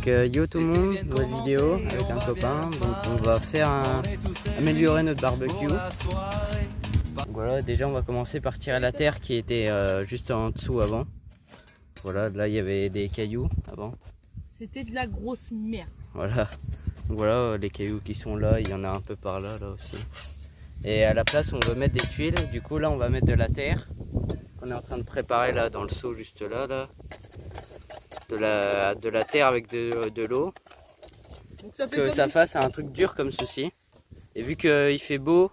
Donc yo tout le monde, nouvelle vidéo avec un copain. Donc on va améliorer notre barbecue. Donc voilà, déjà on va commencer par tirer la terre qui était juste en dessous avant. Voilà, là il y avait des cailloux avant. C'était de la grosse merde. Voilà, donc voilà les cailloux qui sont là, il y en a un peu par là, là aussi. Et à la place on va mettre des tuiles, du coup là on va mettre de la terre. On est en train de préparer là dans le seau juste là. De la terre avec de l'eau. Que ça fasse un truc dur comme ceci. Et vu qu'il fait beau,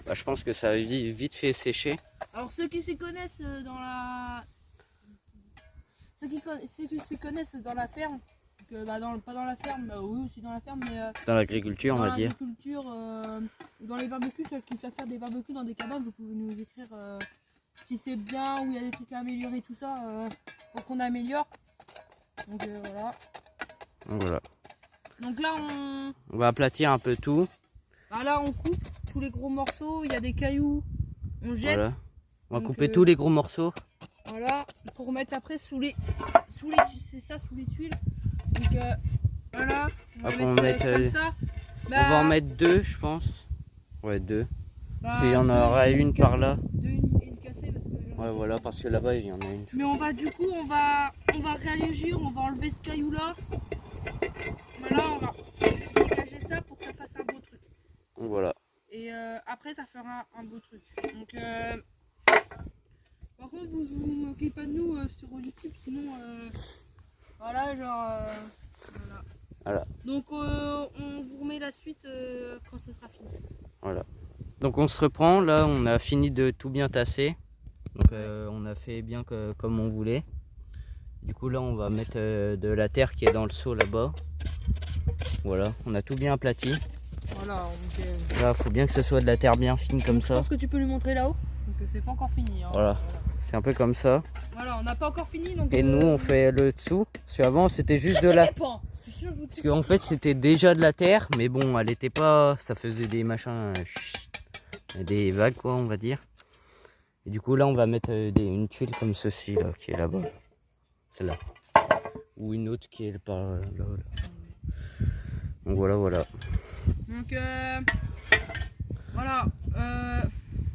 bah, je pense que ça va vite fait sécher. Alors ceux qui s'y connaissent dans la... Ceux qui s'y connaissent dans la ferme, que, bah, pas dans la ferme, oui aussi dans la ferme, mais... dans l'agriculture on va dire. Dans l'agriculture, dans les barbecues, ceux qui savent faire des barbecues dans des cabanes, vous pouvez nous écrire si c'est bien ou il y a des trucs à améliorer, tout ça, pour qu'on améliore. Donc voilà. Voilà. Donc là on va aplatir un peu tout. Bah là on coupe tous les gros morceaux, il y a des cailloux, on jette. Voilà. On va couper tous les gros morceaux. Voilà, pour mettre après sous les tuiles. Donc voilà, on va mettre comme ça. Bah, on va en mettre deux je pense. Ouais, deux. Bah, s'il y en aura une par là. Une cassée parce que ouais voilà, parce que là-bas il y en a une. Mais on va réallégir, on va enlever ce caillou là. Voilà, on va dégager ça pour que ça fasse un beau truc. Donc voilà. Et après ça fera un beau truc. Donc par contre vous moquez pas de nous sur YouTube, sinon voilà genre voilà. Donc on vous remet la suite quand ça sera fini. Voilà. Donc on se reprend, là on a fini de tout bien tasser. Donc on a fait bien comme on voulait. Du coup là on va mettre de la terre qui est dans le seau là-bas. Voilà, on a tout bien aplati. Voilà, là faut bien que ce soit de la terre bien fine comme ça. Je pense que tu peux lui montrer là-haut. Donc c'est pas encore fini. Hein. Voilà, c'est un peu comme ça. Voilà, on n'a pas encore fini. Donc, et nous on fait le dessous. Parce qu'avant c'était juste de la... Parce qu'en fait c'était déjà de la terre. Mais bon, elle était pas... Ça faisait des machins... des vagues quoi on va dire. Et du coup là on va mettre une tuile comme ceci là, qui est là-bas. Celle-là. Ou une autre qui est par là. Donc voilà. Donc voilà.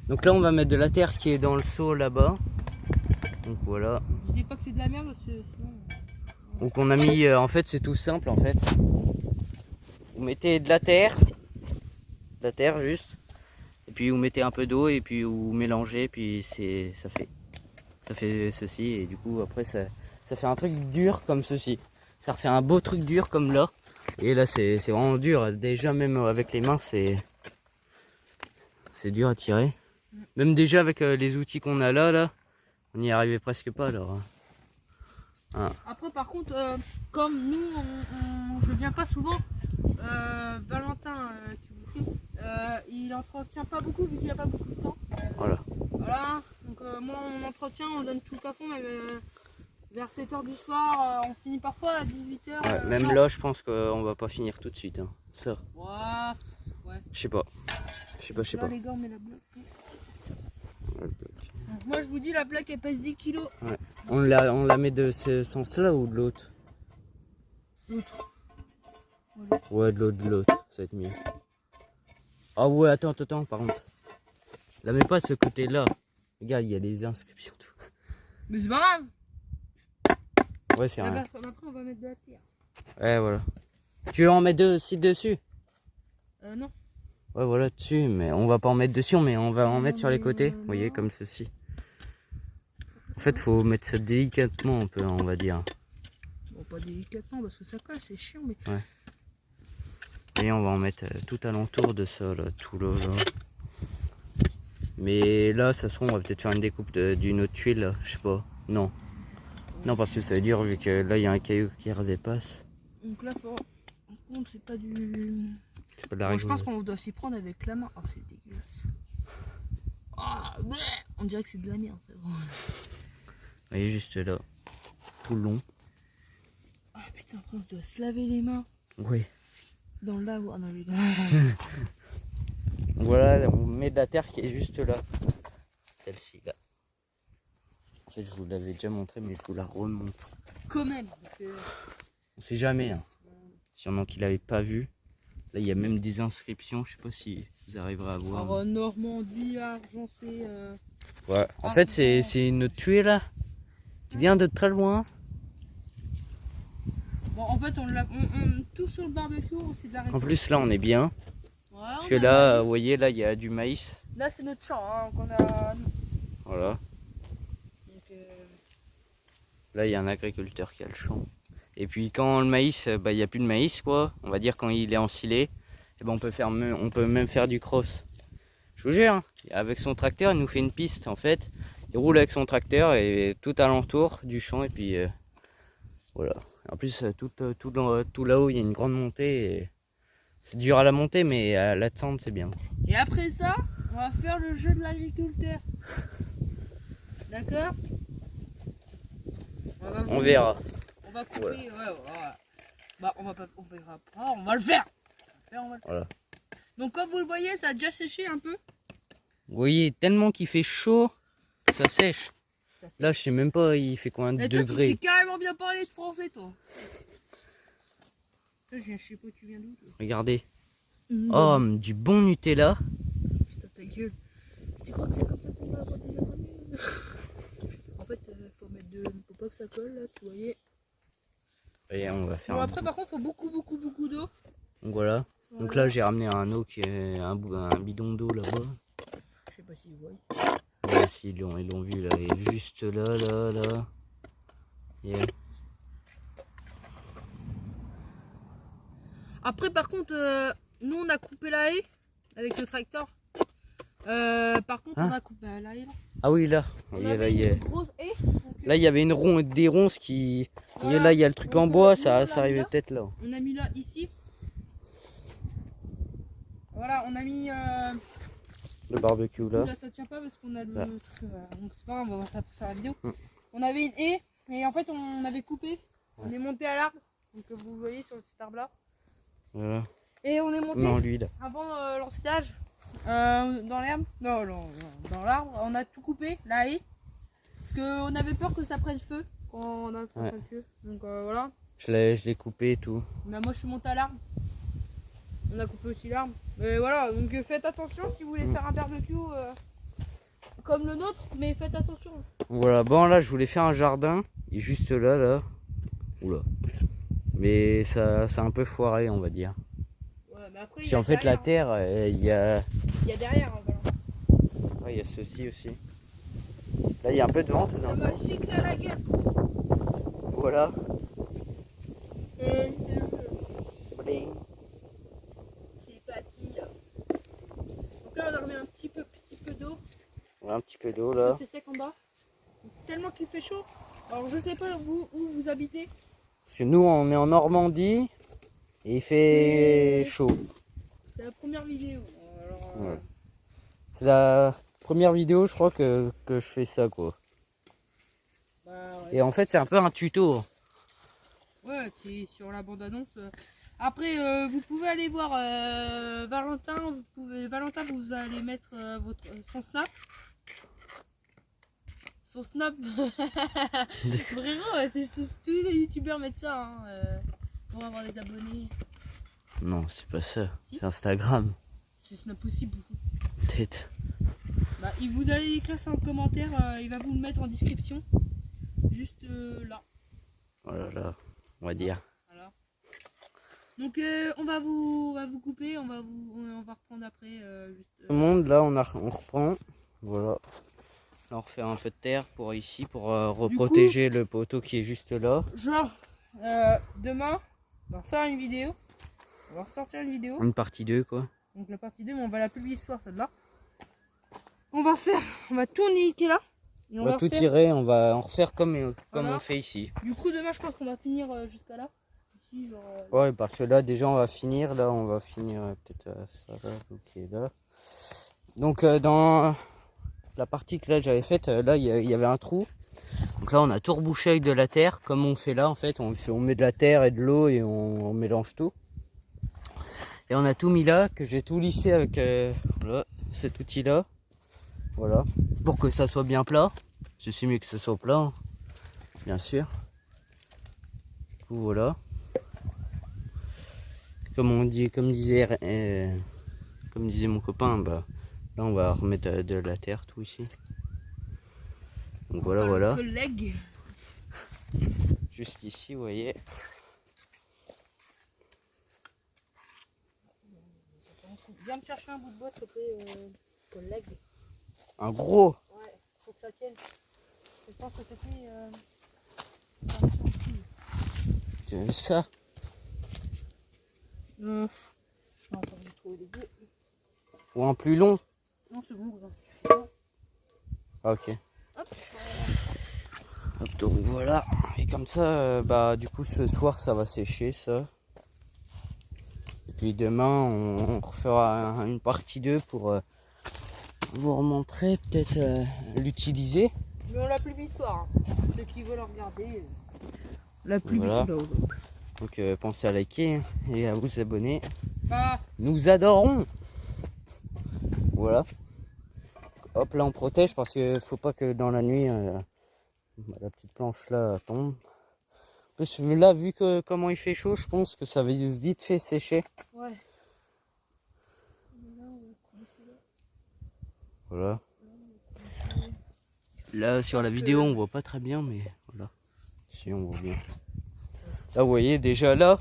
Donc là on va mettre de la terre qui est dans le seau là-bas. Donc voilà. Je dis pas que c'est de la merde parce que sinon... Donc on a mis, en fait c'est tout simple en fait. Vous mettez de la terre juste. Et puis vous mettez un peu d'eau et puis vous mélangez, puis ça fait ceci. Et du coup après ça fait un truc dur comme ceci. Ça refait un beau truc dur comme là. Et là c'est vraiment dur. Déjà même avec les mains c'est dur à tirer. Même déjà avec les outils qu'on a là, on n'y arrivait presque pas alors. Ah. Après par contre, comme nous je viens pas souvent, Valentin qui vous il entretient pas beaucoup vu qu'il a pas beaucoup de temps. Voilà. Donc moi on entretient, on donne tout le cafon, mais vers 7 h du soir, on finit parfois à 18 h. Ouais, même là je pense qu'on va pas finir tout de suite. Hein. Ça. Ouais. Je sais pas. Là, les gars, on met la bloc. Donc, moi je vous dis, la plaque elle pèse 10 kg. Ouais. On la met de ce sens là ou de l'autre? L'autre. Ouais, de l'autre, ça va être mieux. Ah ouais, attends, par contre. La mets pas de ce côté là. Regarde, il y a des inscriptions. Tout. Mais c'est pas grave. Ouais, c'est rien. Après on va mettre de la terre. Ouais, voilà. Tu veux en mettre aussi dessus? Non. Ouais, voilà, dessus, mais on va pas en mettre dessus, mais on va en mettre sur les côtés. Vous voyez, comme ceci. En fait, faut mettre ça délicatement un peu, on va dire. Bon, pas délicatement parce que ça colle, c'est chiant, mais... Ouais. Et on va en mettre tout alentour de ça, là, tout là. Mais là, ça se trouve, on va peut-être faire une découpe d'une autre tuile, là. Je sais pas. Non. Ouais. Non, parce que ça veut dire, vu que là, il y a un caillou qui redépasse. Donc là, par contre, c'est pas du... C'est pas de la règle. Je pense qu'on doit s'y prendre avec la main. Oh, c'est dégueulasse. Oh, on dirait que c'est de la merde. Vous voyez, juste là. Tout le long. Ah putain, après, on doit se laver les mains. Oui. Dans le lave. Ah non, les gars. Voilà, on met de la terre qui est juste là. Celle-ci, là. En fait, je vous l'avais déjà montré, mais je vous la remontre. Quand même. On sait jamais. Hein. S'il y en a qui l'avaient pas vu. Là, il y a même des inscriptions. Je sais pas si vous arriverez à voir. Alors, Normandie, Argencé. Ouais. En fait, c'est une tuile qui vient de très loin. Bon, en fait, tout sur le barbecue, on s'est arrêté. En plus, là, on est bien. Ouais, Parce que là, vous voyez, là, il y a du maïs. là, c'est notre champ hein, qu'on a. Voilà. Donc, Là, il y a un agriculteur qui a le champ. Et puis, quand le maïs, il n'y a plus de maïs, quoi. On va dire quand il est ensilé, et ben, on peut même faire du cross. Je vous jure, hein, avec son tracteur, il nous fait une piste, en fait. Il roule avec son tracteur et tout alentour du champ. Et puis, voilà. En plus, tout là-haut, il y a une grande montée. Et c'est dur à la monter, mais à la descente, c'est bien. Et après ça, on va faire le jeu de l'agriculteur. D'accord? On verra. On va couper, ouais. Bah, on verra pas, on va le faire. Voilà. Donc, comme vous le voyez, ça a déjà séché un peu. Vous voyez, tellement qu'il fait chaud, ça sèche. Là, je sais même pas, il fait combien de Et toi, degrés. tu sais carrément bien parler de français, toi. Toi, je sais pas, tu viens d'où, toi? Regardez. Oh, du bon Nutella. Putain, ta gueule. Tu crois que c'est comme ça qu'on va avoir des abonnés? En fait, faut mettre faut pas que ça colle, là, tu voyais. Et on va faire. Bon, après, par contre, faut beaucoup d'eau. Donc voilà. Donc là, j'ai ramené un eau qui est un bidon d'eau là-bas. Je sais pas si vous voyez. Ouais, si, ils l'ont vu là. Il est juste là. Yeah. Après, par contre, nous, on a coupé la haie avec le tracteur. Par contre, on a coupé la haie. Ah oui, là. On Là, avait une grosse haie. Là, il y avait des ronces qui. Voilà. Et là, il y a le truc en bois, ça nous, arrivait peut-être là. On a mis là, ici. Voilà, on a mis. Le barbecue là. Là, ça tient pas parce qu'on a le truc. Voilà. Donc, c'est pas grave, on va voir ça sur la vidéo. On avait une haie, et en fait, on avait coupé. On est monté à l'arbre. Donc, vous voyez sur cet arbre là. Voilà. Et on est monté. Non, lui là. Avant l'ensilage, dans l'herbe, non, dans l'arbre, on a tout coupé, la haie. Parce qu'on avait peur que ça prenne feu quand on a ça prenne feu. Donc voilà. Je l'ai coupé et tout. Moi je suis monté à l'arbre. On a coupé aussi l'arbre. Mais voilà, donc faites attention si vous voulez faire un barbecue comme le nôtre, mais faites attention. Voilà, bon là je voulais faire un jardin. Et juste là. Oula. Mais ça c'est un peu foiré on va dire. Ouais, mais après, Si en fait la terre, il y a... Il y a derrière, hein, voilà. Ouais, il y a ceci aussi. Là il y a un peu de vent. Ça m'a giclé à la gueule. Voilà. C'est parti. Donc là on a remis un petit peu d'eau. Ouais, un petit peu d'eau là. C'est sec en bas. Tellement qu'il fait chaud. Alors je sais pas où vous habitez. Parce que nous on est en Normandie et il fait chaud. C'est la première vidéo. Alors, ouais. C'est la première vidéo je crois que je fais ça quoi. Bah, ouais. Et en fait c'est un peu un tuto. Ouais, c'est sur la bande annonce. Après vous pouvez aller voir Valentin. Valentin vous allez mettre son snap. Son snap. Vraiment, c'est tous les youtubeurs mettent ça hein, pour avoir des abonnés. Non c'est pas ça. Si. C'est Instagram. C'est snap aussi. Tête. Bah, vous allez l'écrire sur le commentaire, il va vous le mettre en description. Juste là. Voilà là, on va dire. Voilà. Donc on va vous couper, on va reprendre après. Tout le monde là on reprend. Voilà. Là, on refait un peu de terre pour ici pour reprotéger le poteau qui est juste là. Genre demain on va faire une vidéo. On va ressortir une vidéo. Une partie 2 quoi. Donc la partie 2 mais on va la publier ce soir celle-là. On va tout niquer là. Et on va tout tirer, on va en refaire comme voilà. on fait ici. Du coup demain je pense qu'on va finir jusqu'à là. Ici, genre, ouais parce que là déjà on va finir peut-être ça là, ok là. Donc dans la partie que là j'avais faite, là il y avait un trou. Donc là on a tout rebouché avec de la terre comme on fait là en fait. On met de la terre et de l'eau et on mélange tout. Et on a tout mis là, que j'ai tout lissé avec voilà, cet outil là. Voilà, pour que ça soit bien plat. C'est mieux que ça soit plat, hein, bien sûr. Du coup voilà. comme disait mon copain, bah là on va remettre de la terre tout ici. Donc voilà, voilà. Collègue. Juste ici, vous voyez. Viens me chercher un bout de bois, s'il te plaît, collègue. Un gros. Ouais, faut que ça tienne. Je pense que c'est pris. Tu as vu ça? Non, attends, j'ai trouvé les deux. Ou un plus long? Non, c'est bon, regarde. Ah, ok. Hop. Hop, donc voilà. Et comme ça, bah du coup ce soir ça va sécher ça. Et puis demain on refera une partie 2 pour vous remontrer peut-être l'utiliser. Mais on l'a plus mis ce soir. Hein. Ceux qui veulent regarder. La pluie. Voilà. Donc pensez à liker et à vous abonner. Ah. Nous adorons. Voilà. Hop, là on protège parce que faut pas que dans la nuit la petite planche là tombe. En plus là, vu que comment il fait chaud, je pense que ça va vite fait sécher. Ouais. Voilà. Là sur la vidéo on voit pas très bien, mais voilà. Si on voit bien. Là vous voyez déjà là,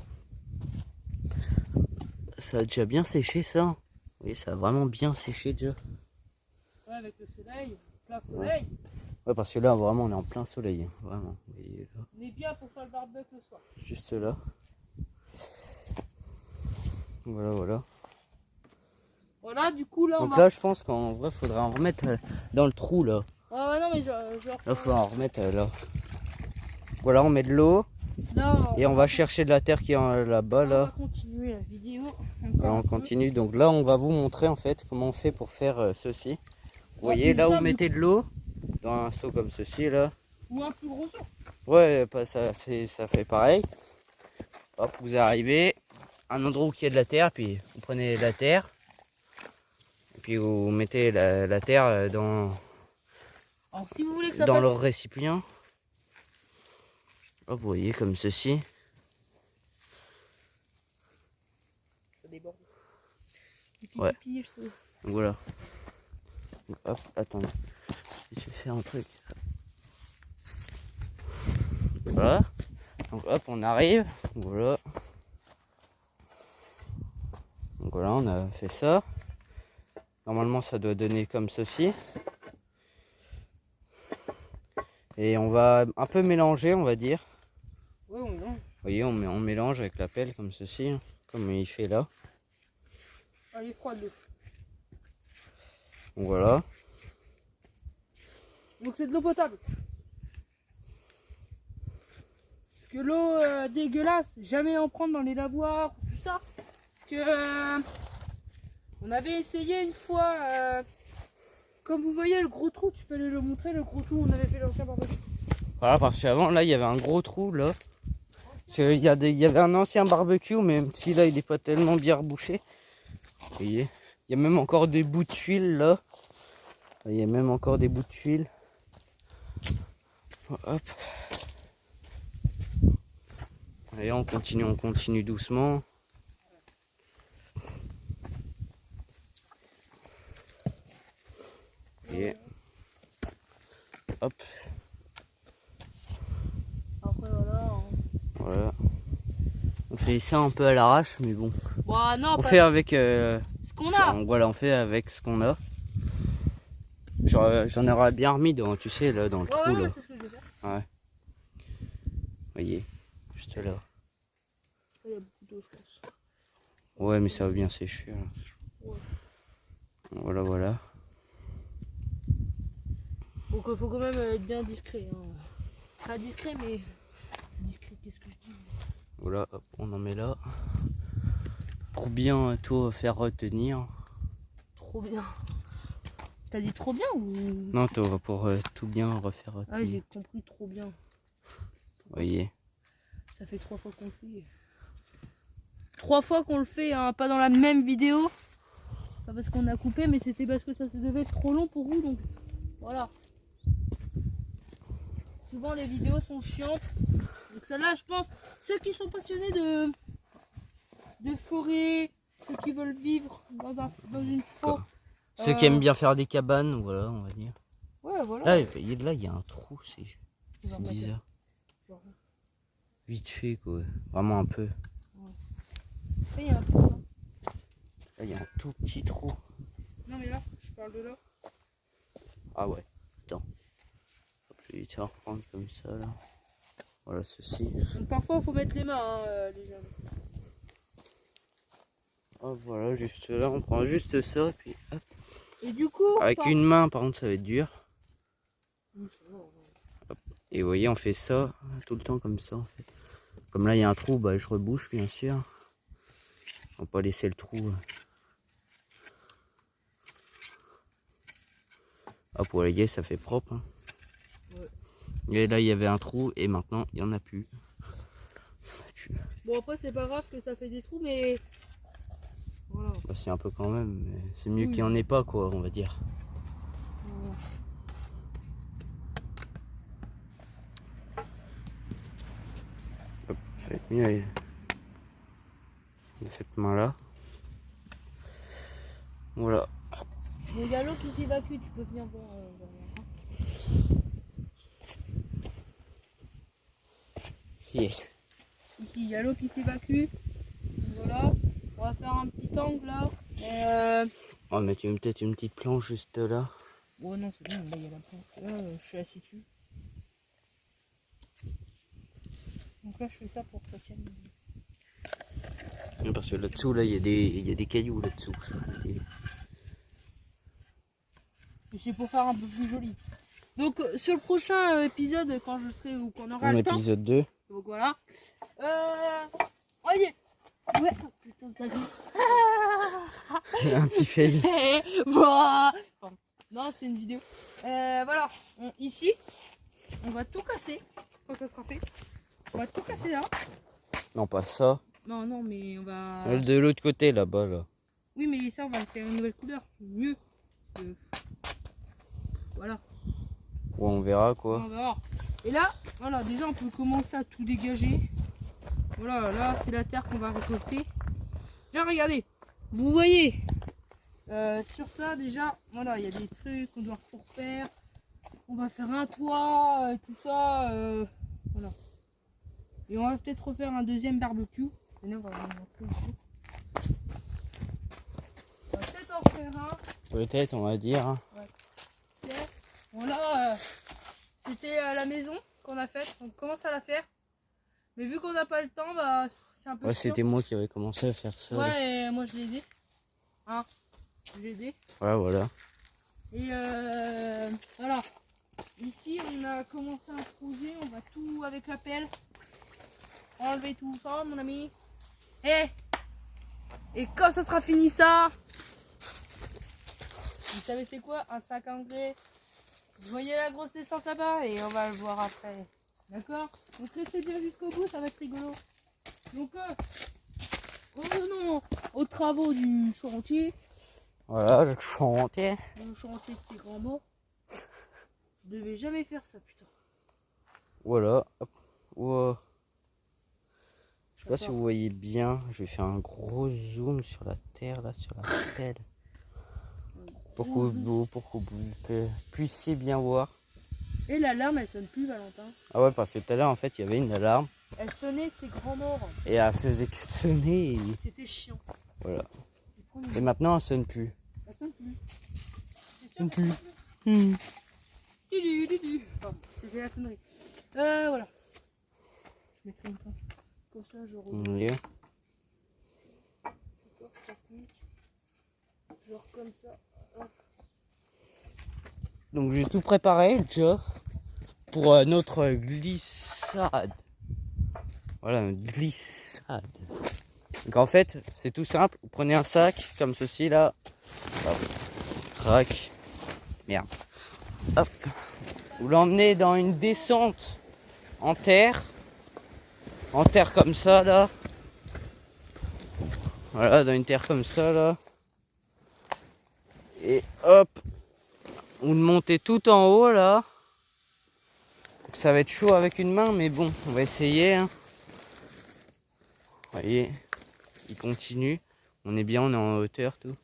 ça a déjà bien séché ça. Vous voyez, ça a vraiment bien séché déjà. Ouais, avec le soleil, plein soleil. Ouais, parce que là vraiment on est en plein soleil, hein, vraiment. Vous voyez, là. On est bien pour faire le barbecue le soir. Juste là. Voilà, voilà. Voilà, du coup là on Donc va. là je pense qu'en vrai faudrait en remettre dans le trou là. Ouais, non, mais genre. Là faudra en remettre là. Voilà, on met de l'eau. Là, Et on va chercher de la terre qui est là-bas on va là. continuer la vidéo. Voilà, on continue. Donc là on va vous montrer en fait comment on fait pour faire ceci. Vous voyez là où vous mettez de l'eau dans un seau comme ceci là. Ou un plus gros seau. Ouais, ça fait pareil. Hop, vous arrivez à un endroit où il y a de la terre, puis vous prenez la terre. Et puis vous mettez la terre dans Alors si vous voulez que ça dans fasse. leur récipient. Hop, vous voyez comme ceci. Ça déborde. Il fait Ouais. pipi, je sais. Donc voilà. Donc, hop, attendez. Je vais faire un truc. Voilà. Donc hop, on arrive. Voilà. Donc voilà, on a fait ça. Normalement, ça doit donner comme ceci. Et on va un peu mélanger, on va dire. Ouais, on mélange. Vous voyez, on mélange avec la pelle comme ceci, hein, comme il fait là. Elle est froide l'eau. Donc voilà. Donc c'est de l'eau potable. Parce que l'eau dégueulasse, jamais en prendre dans les lavoirs, tout ça. Parce que on avait essayé une fois. Comme vous voyez le gros trou, tu peux aller le montrer, le gros trou, on avait fait l'ancien barbecue. Voilà, parce qu'avant, là, il y avait un gros trou, là. Parce qu'il y avait un ancien barbecue, même si là, il n'est pas tellement bien rebouché. Vous voyez, il y a même encore des bouts de tuiles, là. Il y a même encore des bouts de tuiles. Hop. Et on continue doucement. Et hop. Après voilà. Voilà. On fait ça un peu à l'arrache, mais bon. Bah non, On pas fait avec ce qu'on a. voilà, on fait avec ce qu'on a. J'en aurais bien remis dans, tu sais, là, dans le trou, Ouais, là. c'est ce que je vais faire. Ouais. Voyez, juste là. Il y a beaucoup d'eau, je pense. Ouais, mais ça va bien sécher. Là. Ouais. Voilà, voilà. Donc il faut quand même être bien discret. Hein. Pas discret, mais discret, qu'est-ce que je dis? Voilà, hop, on en met là. Pour bien tout faire retenir. Trop bien. T'as dit trop bien ou? Non, pour tout bien refaire retenir. Ah, j'ai compris trop bien. Voyez. Ça fait 3 fois qu'on le fait. 3 fois qu'on le fait, hein, pas dans la même vidéo. Pas parce qu'on a coupé, mais c'était parce que ça devait être trop long pour vous. Donc voilà. Souvent les vidéos sont chiantes. Donc celle-là, je pense, ceux qui sont passionnés de forêt, ceux qui veulent vivre dans une forêt. Ceux qui aiment bien faire des cabanes, voilà, on va dire. Ouais, voilà. Là, il y a un trou, c'est bizarre. Genre, Vite fait, quoi. Vraiment un peu. il y a un trou, là. Là, il y a un tout petit trou. Non, mais là, je parle de là. Ah ouais, attends. Hop, je vais vite reprendre comme ça, là. Voilà, ceci. Donc, parfois, il faut mettre les mains, hein, les jeunes. Hop, voilà, juste là, on prend juste ça, et puis hop. Et du coup, Avec une main, par contre, ça va être dur. Hop. Et vous voyez, on fait ça tout le temps comme ça, en fait. Comme là, il y a un trou, bah, je rebouche, bien sûr. On va pas laisser le trou. Hop, vous voyez, ça fait propre. Hein. Ouais. Et là, il y avait un trou, et maintenant, il n'y en a plus. Bon, après, c'est pas grave que ça fait des trous, mais voilà. Bah, c'est un peu quand même, mais c'est mieux Oui. qu'il n'y en ait pas, quoi, on va dire. Voilà. Hop, ça va être mieux de cette main-là. Voilà. Bon, il y a l'eau qui s'évacue, tu peux venir voir. Yeah. Ici, il y a l'eau qui s'évacue. Voilà. On va faire un petit angle là. On va mettre peut-être une petite planche juste là. Bon, non, c'est bon, là, il y a la planche. Là, je suis assis dessus. Donc là, je fais ça pour que ça tienne. Parce que là-dessous, là, il y a des cailloux là-dessous. Et c'est pour faire un peu plus joli. Donc, sur le prochain épisode, quand je serai ou qu'on aura le temps. Épisode 2. Donc voilà. Voyez. Ouais. Oh, putain, t'as grand. Un petit fail. Bon. Non, c'est une vidéo. Voilà. Ici, on va tout casser quand ça sera fait. On va tout casser là. Non, pas ça. Non, non, mais on va. De l'autre côté, là-bas, là. Oui, mais ça, on va le faire une nouvelle couleur. Mieux. Voilà. Ouais, on verra, quoi. On va voir. Et là, voilà, déjà, on peut commencer à tout dégager. Voilà, là, c'est la terre qu'on va récolter. Là, regardez. Vous voyez. Sur ça, déjà, voilà, il y a des trucs qu'on doit refaire. On va faire un toit, tout ça. Voilà. Et on va peut-être refaire un deuxième barbecue. Venez, on va vous montrer ici. On va peut-être en faire un. Peut-être, on va dire. Hein. Ouais. Bon, là, c'était la maison qu'on a faite. On commence à la faire. Mais vu qu'on n'a pas le temps, bah, c'est un peu Ouais, chiant. c'était moi qui avais commencé à faire ça. Là. Ouais, et moi je l'ai aidé. Hein, je l'ai aidé. Ouais, voilà. Et voilà. Ici, on a commencé un projet. On va tout avec la pelle. Enlever tout ça, mon ami. Et quand ça sera fini, ça. Vous savez, c'est quoi? Un sac engrais. Vous voyez la grosse descente là-bas et on va le voir après. D'accord? Donc restez bien jusqu'au bout, ça va être rigolo. Donc revenons aux travaux du chantier. Voilà, le chantier. Le chantier de ces grands mots. Je devais jamais faire ça, putain. Voilà. Hop. Wow. Je sais pas si D'accord. vous voyez bien. Je vais faire un gros zoom sur la terre, là, sur la pelle. Pour que vous puissiez bien voir. Et l'alarme, elle sonne plus, Valentin. Ah ouais, parce que tout à l'heure, en fait, il y avait une alarme. Elle sonnait, c'est grand mort. Et elle faisait que de sonner. Et... C'était chiant. Voilà. Et maintenant, elle sonne plus. Elle sonne plus. C'est Sonne sûr plus. qu'elle sonne plus. Pardon, c'était la sonnerie. Voilà. Je mettrai une pince. Comme ça, je reviens. Oui. D'accord, technique. Genre comme ça. Hop. Donc j'ai tout préparé déjà pour notre glissade. Voilà, une glissade. Donc en fait, c'est tout simple. Vous prenez un sac comme ceci là. Hop. Crac. Merde. Hop. Vous l'emmenez dans une descente en terre. En terre comme ça là. Voilà, dans une terre comme ça là. Et hop. Vous le montez tout en haut là. Donc, ça va être chaud avec une main, mais bon, on va essayer. Hein. Voyez. il continue. On est bien, on est en hauteur, tout.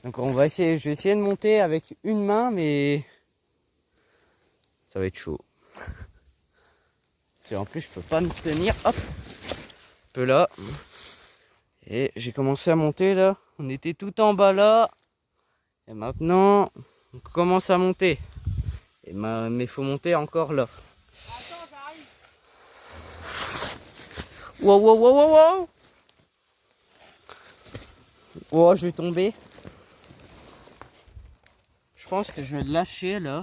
Donc on va essayer, je vais essayer de monter avec une main, mais ça va être chaud. En plus, je peux pas me tenir. Hop, un peu là. Et j'ai commencé à monter là. On était tout en bas là. Et maintenant, on commence à monter. Mais il faut monter encore là. Attends, j'arrive. Wow, wow, wow, wow, wow. Oh, je vais tomber. Je pense que je vais le lâcher là.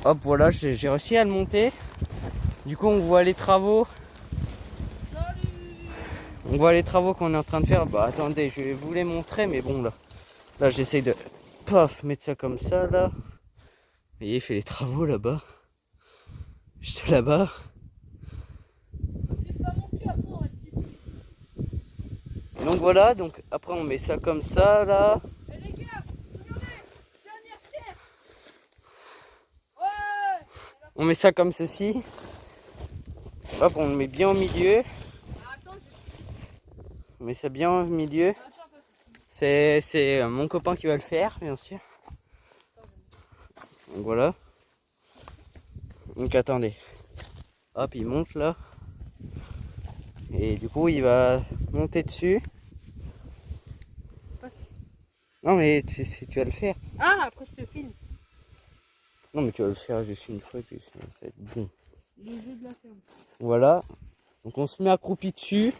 Hop, voilà, j'ai réussi à le monter. Du coup, on voit les travaux. On voit les travaux qu'on est en train de faire. Bah, attendez, je vais vous les montrer, mais bon, là, j'essaye de, paf, mettre ça comme ça, là. Vous voyez, il fait les travaux là-bas. Juste là-bas. Donc voilà, donc après on met ça comme ça, là. Eh les gars, regardez, dernière terre. Ouais. On met ça comme ceci. Hop, on le met bien au milieu. Attends, On met ça bien au milieu. C'est mon copain qui va le faire, bien sûr. Donc voilà. Donc attendez. Hop, il monte là. Et du coup, il va monter dessus. Non mais tu vas le faire. Ah, après je te filme. Non mais tu vas le faire juste une fois et puis ça va être bon. Le jeu de la ferme. Voilà. Donc on se met accroupi dessus.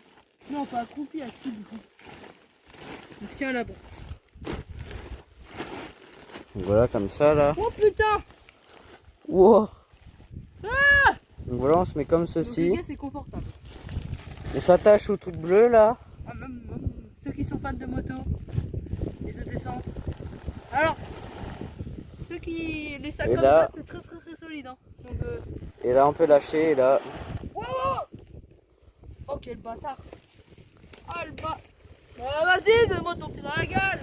Non, pas accroupi, assis du coup. On se tient là-bas. Donc voilà, comme ça là. Oh putain. Wow. Ah. Donc voilà, on se met comme Donc, les ceci. gars, c'est confortable. On s'attache au truc bleu là. Ah, même ceux qui sont fans de moto et de descente. Alors, ceux qui. Les sacs Et comme là- ça, c'est très très très solide. Hein. Donc, Et là on peut lâcher et là. wow, wow. Oh, quel bâtard. Ah, le bâtard. Vas-y, donne-moi ton pied dans la gueule.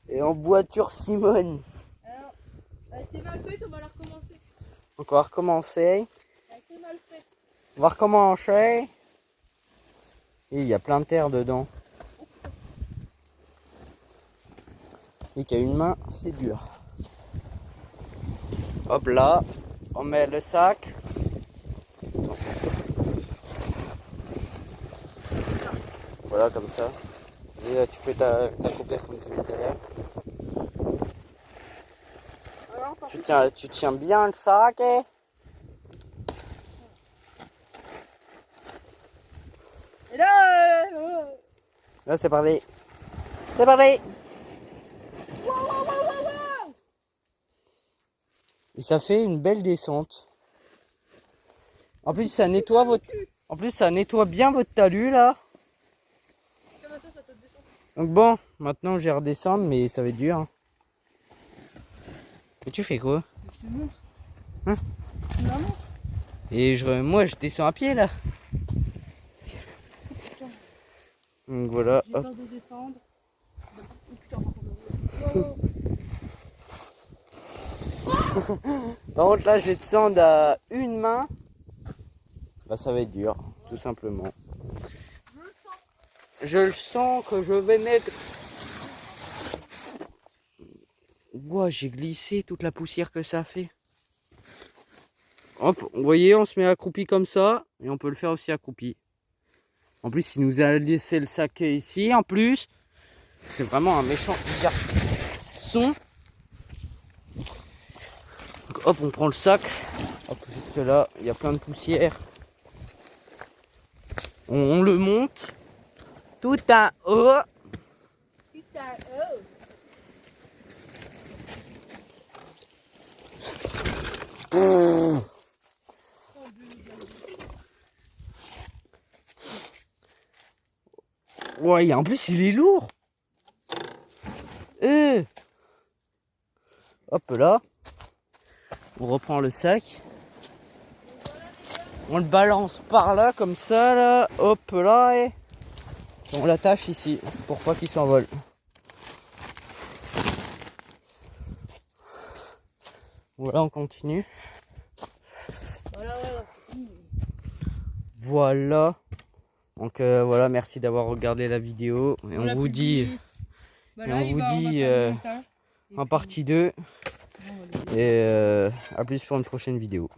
Et en voiture Simone. Alors, elle était mal faite, on va la recommencer. Donc on va recommencer. Elle était mal faite. On va recommencer. Et il y a plein de terre dedans. Et qu'il y a une main, c'est dur. Hop là, on met le sac. Voilà comme ça. Et là, tu peux t'accomplir comme tu l'as tout à l'heure. Alors, Tu tiens bien le sac. Et là, Là c'est parti. C'est parti. Et ça fait une belle descente. En plus ça nettoie bien votre talus là. Donc bon, maintenant je vais redescendre mais ça va être dur. Hein. Mais tu fais quoi? je te montre. Hein? Tu la montres? Et moi je descends à pied là. Donc voilà, J'ai hop. peur de descendre. Oh putain, par contre. Par contre là je vais descendre à une main. Bah ça va être dur, tout simplement. Je le sens que je vais mettre. Ouah, j'ai glissé toute la poussière que ça fait. Hop, vous voyez, on se met accroupi comme ça. Et on peut le faire aussi accroupi. En plus, il nous a laissé le sac ici. En plus, c'est vraiment un méchant garçon. Donc, hop, on prend le sac. Hop, juste là, il y a plein de poussière. On le monte tout en haut. Putain, oh. Ouais, en plus il est lourd. Hop là. On reprend le sac. On le balance par là comme ça là. Hop là et on l'attache ici pour pas qu'il s'envole. Voilà, on continue. Voilà, voilà. Voilà. Donc voilà, merci d'avoir regardé la vidéo. Et on vous dit, Voilà, on vous on va dit faire le montage. en partie 2. On va le- Et à plus pour une prochaine vidéo.